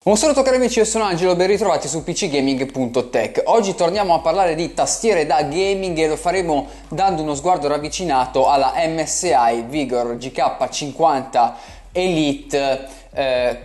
Un saluto cari amici, io sono Angelo, ben ritrovati su pcgaming.tech. Oggi torniamo a parlare di tastiere da gaming e lo faremo dando uno sguardo ravvicinato alla MSI Vigor GK50 Elite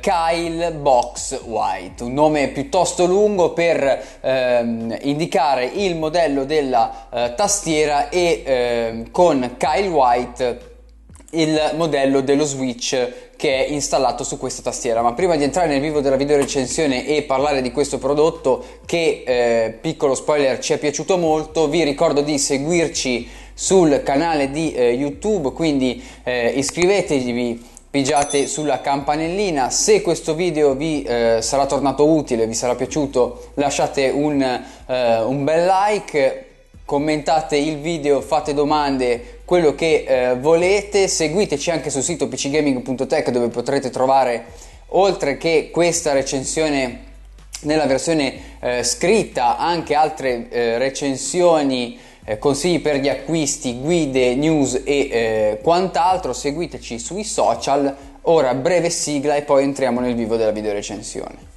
Kyle Box White, un nome piuttosto lungo per indicare il modello della tastiera e con Kyle White il modello dello switch che è installato su questa tastiera. Ma prima di entrare nel vivo della video recensione e parlare di questo prodotto che, piccolo spoiler, ci è piaciuto molto, vi ricordo di seguirci sul canale di YouTube, quindi iscrivetevi, pigiate sulla campanellina. Se questo video vi sarà tornato utile, vi sarà piaciuto, lasciate un bel like, commentate il video, fate domande, quello che volete. Seguiteci anche sul sito pcgaming.tech, dove potrete trovare, oltre che questa recensione nella versione scritta, anche altre recensioni, consigli per gli acquisti, guide, news e quant'altro. Seguiteci sui social. Ora breve sigla e poi entriamo nel vivo della video recensione.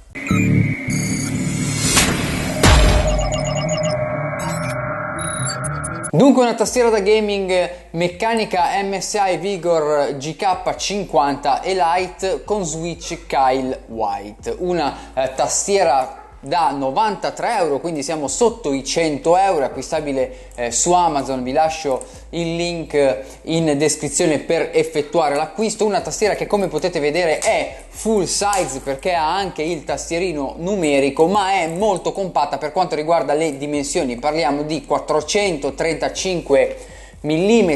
Dunque, una tastiera da gaming meccanica MSI Vigor GK50 Elite con switch Kyle White, una tastiera da 93 euro, quindi siamo sotto i 100 euro, acquistabile su Amazon. Vi lascio il link in descrizione per effettuare l'acquisto. Una tastiera che, come potete vedere, è full size perché ha anche il tastierino numerico, ma è molto compatta per quanto riguarda le dimensioni. Parliamo di 435 mm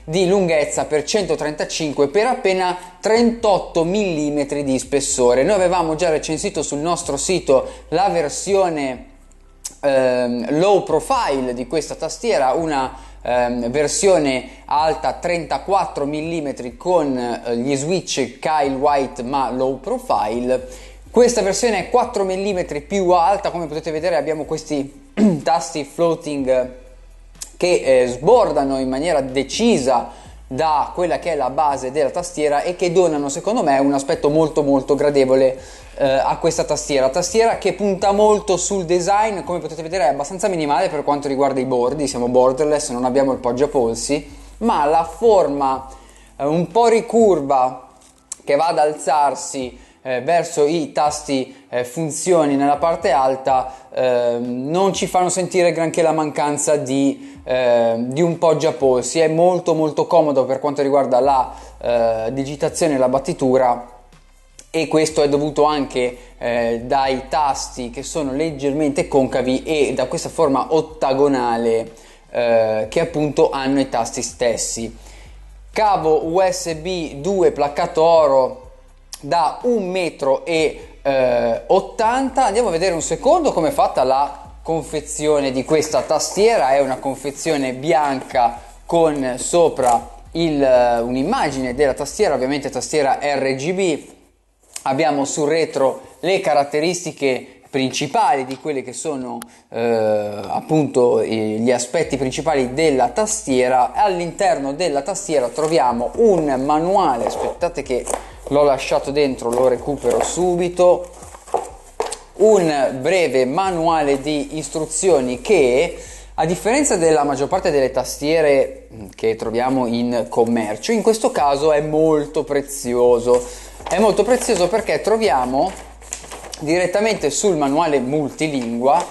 di lunghezza per 135 per appena 38 mm di spessore. Noi avevamo già recensito sul nostro sito la versione low profile di questa tastiera, una versione alta 34 mm con gli switch Kyle White ma low profile. Questa versione è 4 mm più alta. Come potete vedere, abbiamo questi tasti floating che sbordano in maniera decisa da quella che è la base della tastiera e che donano, secondo me, un aspetto molto gradevole a questa tastiera che punta molto sul design. Come potete vedere, è abbastanza minimale per quanto riguarda i bordi, siamo borderless, non abbiamo il poggiapolsi, ma la forma un po' ricurva che va ad alzarsi verso i tasti funzioni nella parte alta non ci fanno sentire granché la mancanza di un poggiapolsi. È molto comodo per quanto riguarda la digitazione e la battitura, e questo è dovuto anche dai tasti che sono leggermente concavi e da questa forma ottagonale che appunto hanno i tasti stessi. Cavo USB 2 placcato oro da 1,80 m. Andiamo a vedere un secondo come è fatta la confezione di questa tastiera. È una confezione bianca con sopra un'immagine della tastiera, ovviamente tastiera RGB. Abbiamo sul retro le caratteristiche principali di quelli che sono appunto gli aspetti principali della tastiera. All'interno della tastiera troviamo un manuale, aspettate che l'ho lasciato dentro, lo recupero subito, un breve manuale di istruzioni che, a differenza della maggior parte delle tastiere che troviamo in commercio, in questo caso è molto prezioso. È molto prezioso perché troviamo direttamente sul manuale multilingua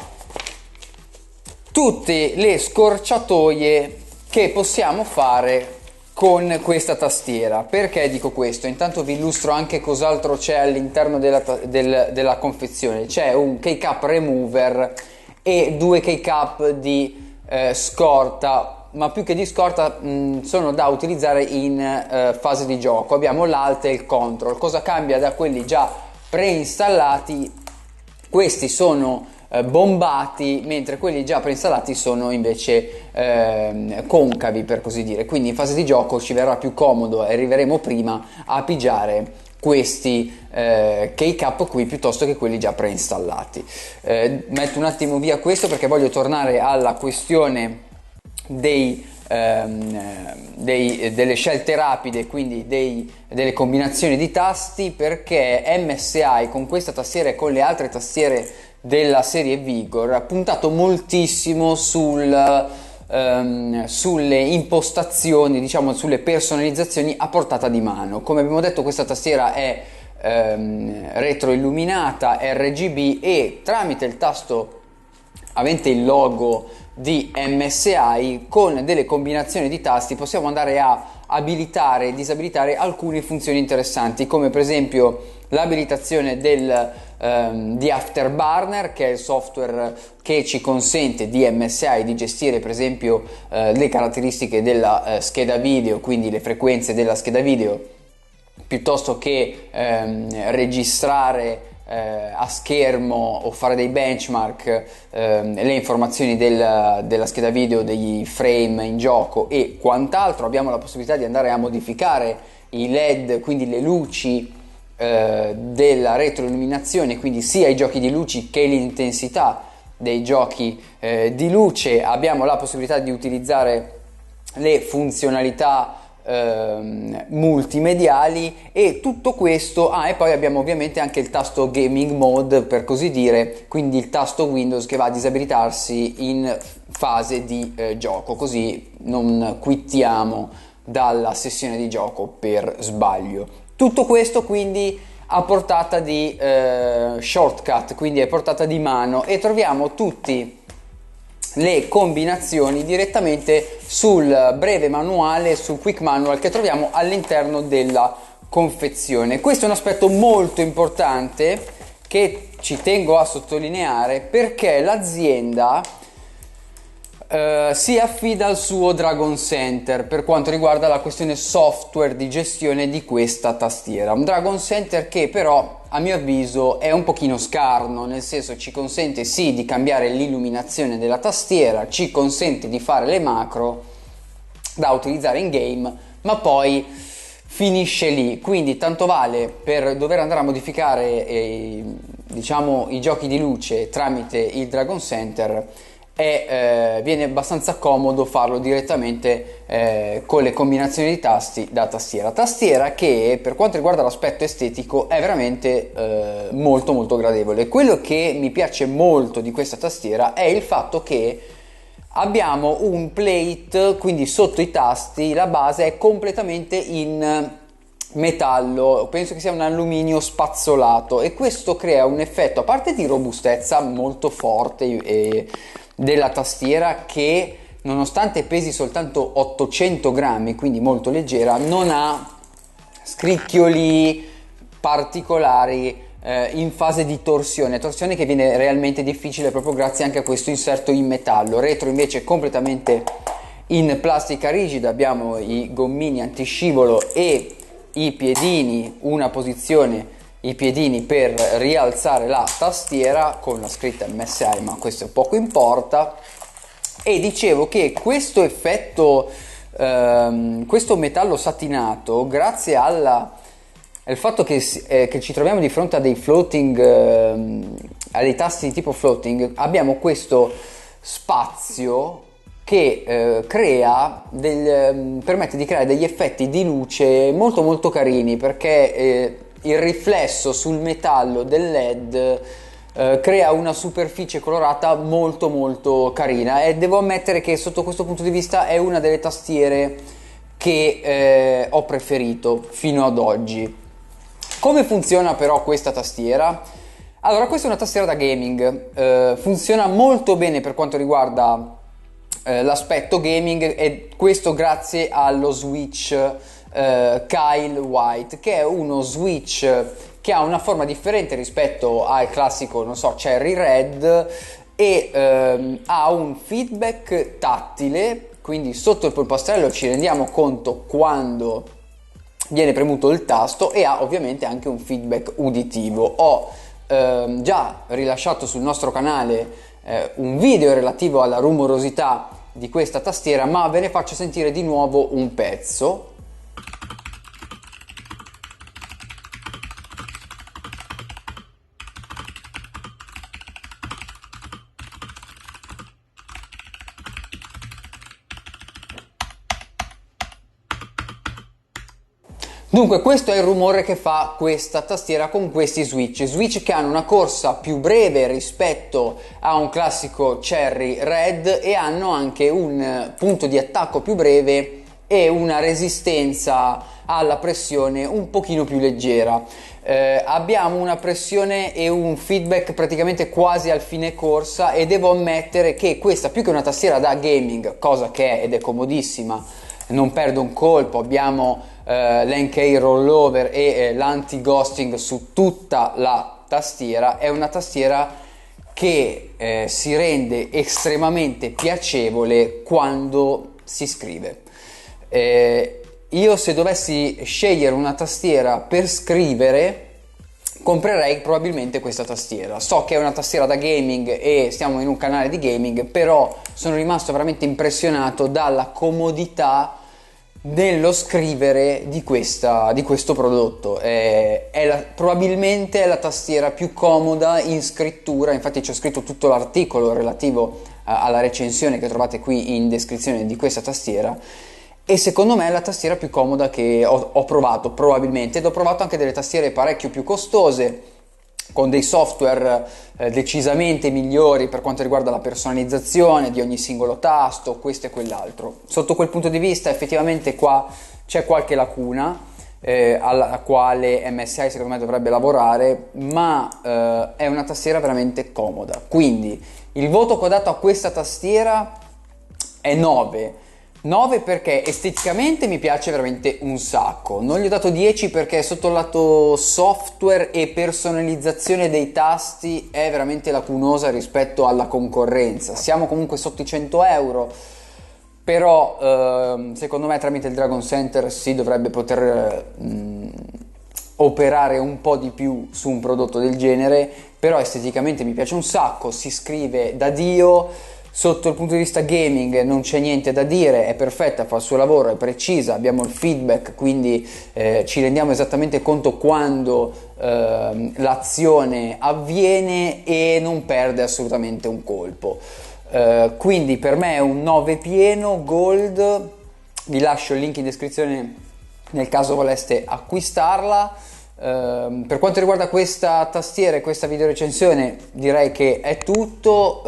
tutte le scorciatoie che possiamo fare con questa tastiera. Perché dico questo? Intanto vi illustro anche cos'altro c'è all'interno della confezione. C'è un keycap remover e due keycap di scorta, ma più che di scorta sono da utilizzare in fase di gioco. Abbiamo l'alt e il control. Cosa cambia da quelli già preinstallati? Questi sono bombati, mentre quelli già preinstallati sono invece concavi, per così dire. Quindi in fase di gioco ci verrà più comodo e arriveremo prima a pigiare questi keycap qui piuttosto che quelli già preinstallati. Metto un attimo via questo perché voglio tornare alla questione dei delle scelte rapide, quindi delle combinazioni di tasti, perché MSI con questa tastiera e con le altre tastiere della serie Vigor ha puntato moltissimo sulle impostazioni, diciamo sulle personalizzazioni a portata di mano. Come abbiamo detto, questa tastiera è retroilluminata, RGB, e tramite il tasto avente il logo di MSI, con delle combinazioni di tasti possiamo andare a abilitare e disabilitare alcune funzioni interessanti, come per esempio l'abilitazione di Afterburner, che è il software che ci consente di MSI di gestire per esempio le caratteristiche della scheda video, quindi le frequenze della scheda video, piuttosto che registrare a schermo o fare dei benchmark le informazioni della scheda video, degli frame in gioco e quant'altro. Abbiamo la possibilità di andare a modificare i LED, quindi le luci della retroilluminazione, quindi sia i giochi di luci che l'intensità dei giochi di luce. Abbiamo la possibilità di utilizzare le funzionalità multimediali e tutto questo. E poi abbiamo ovviamente anche il tasto gaming mode, per così dire, quindi il tasto Windows che va a disabilitarsi in fase di gioco, così non quittiamo dalla sessione di gioco per sbaglio. Tutto questo quindi a portata di shortcut, quindi a portata di mano, e troviamo tutti le combinazioni direttamente sul breve manuale, sul quick manual che troviamo all'interno della confezione. Questo è un aspetto molto importante che ci tengo a sottolineare, perché l'azienda si affida al suo Dragon Center per quanto riguarda la questione software di gestione di questa tastiera. Un Dragon Center che però a mio avviso è un pochino scarno, nel senso ci consente sì di cambiare l'illuminazione della tastiera, ci consente di fare le macro da utilizzare in game, ma poi finisce lì. Quindi tanto vale per dover andare a modificare diciamo i giochi di luce tramite il Dragon Center, e viene abbastanza comodo farlo direttamente con le combinazioni di tasti da tastiera che per quanto riguarda l'aspetto estetico è veramente molto molto gradevole. Quello che mi piace molto di questa tastiera è il fatto che abbiamo un plate, quindi sotto i tasti la base è completamente in metallo, penso che sia un alluminio spazzolato, e questo crea un effetto, a parte di robustezza molto forte della tastiera, che nonostante pesi soltanto 800 grammi, quindi molto leggera, non ha scricchioli particolari in fase di torsione che viene realmente difficile proprio grazie anche a questo inserto in metallo. Retro invece è completamente in plastica rigida, abbiamo i gommini antiscivolo e i piedini, i piedini per rialzare la tastiera con la scritta MSI, ma questo poco importa. E dicevo che questo effetto, questo metallo satinato, grazie al fatto che ci troviamo di fronte a dei floating, a dei tasti di tipo floating, abbiamo questo spazio che permette di creare degli effetti di luce molto molto carini, perché il riflesso sul metallo del LED crea una superficie colorata molto molto carina, e devo ammettere che sotto questo punto di vista è una delle tastiere che ho preferito fino ad oggi. Come funziona però questa tastiera? Allora, questa è una tastiera da gaming, funziona molto bene per quanto riguarda l'aspetto gaming, e questo grazie allo switch Kyle White, che è uno switch che ha una forma differente rispetto al classico, non so, Cherry Red, e ha un feedback tattile, quindi sotto il polpastrello ci rendiamo conto quando viene premuto il tasto, e ha ovviamente anche un feedback uditivo. Ho già rilasciato sul nostro canale un video relativo alla rumorosità di questa tastiera, ma ve ne faccio sentire di nuovo un pezzo. Dunque questo è il rumore che fa questa tastiera con questi switch che hanno una corsa più breve rispetto a un classico Cherry Red e hanno anche un punto di attacco più breve e una resistenza alla pressione un pochino più leggera. Abbiamo una pressione e un feedback praticamente quasi al fine corsa e devo ammettere che questa, più che una tastiera da gaming, cosa che è ed è comodissima, non perdo un colpo, abbiamo l'NK rollover e l'anti-ghosting su tutta la tastiera, è una tastiera che si rende estremamente piacevole quando si scrive. Io se dovessi scegliere una tastiera per scrivere comprerei probabilmente questa tastiera. So che è una tastiera da gaming e stiamo in un canale di gaming, però sono rimasto veramente impressionato dalla comodità dello scrivere di questo prodotto. Probabilmente è la tastiera più comoda in scrittura, infatti ci ho scritto tutto l'articolo relativo alla recensione che trovate qui in descrizione di questa tastiera. E secondo me è la tastiera più comoda che ho provato, probabilmente, ed ho provato anche delle tastiere parecchio più costose, con dei software decisamente migliori per quanto riguarda la personalizzazione di ogni singolo tasto, questo e quell'altro. Sotto quel punto di vista effettivamente qua c'è qualche lacuna alla quale MSI secondo me dovrebbe lavorare, ma è una tastiera veramente comoda. Quindi il voto che ho dato a questa tastiera è 9. 9 perché esteticamente mi piace veramente un sacco. Non gli ho dato 10 perché sotto il lato software e personalizzazione dei tasti è veramente lacunosa rispetto alla concorrenza. Siamo comunque sotto i 100 euro, però secondo me tramite il Dragon Center si dovrebbe poter operare un po' di più su un prodotto del genere. Però esteticamente mi piace un sacco, si scrive da Dio. Sotto il punto di vista gaming non c'è niente da dire, è perfetta, fa il suo lavoro, è precisa, abbiamo il feedback, quindi ci rendiamo esattamente conto quando l'azione avviene e non perde assolutamente un colpo. Quindi per me è un 9 pieno, gold. Vi lascio il link in descrizione nel caso voleste acquistarla. Per quanto riguarda questa tastiera e questa video recensione direi che è tutto.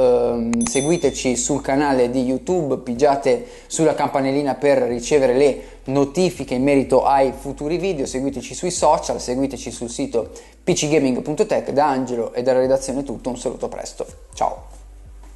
Seguiteci sul canale di YouTube, pigiate sulla campanellina per ricevere le notifiche in merito ai futuri video, seguiteci sui social, seguiteci sul sito pcgaming.tech. Da Angelo e dalla redazione è tutto, un saluto, presto, ciao.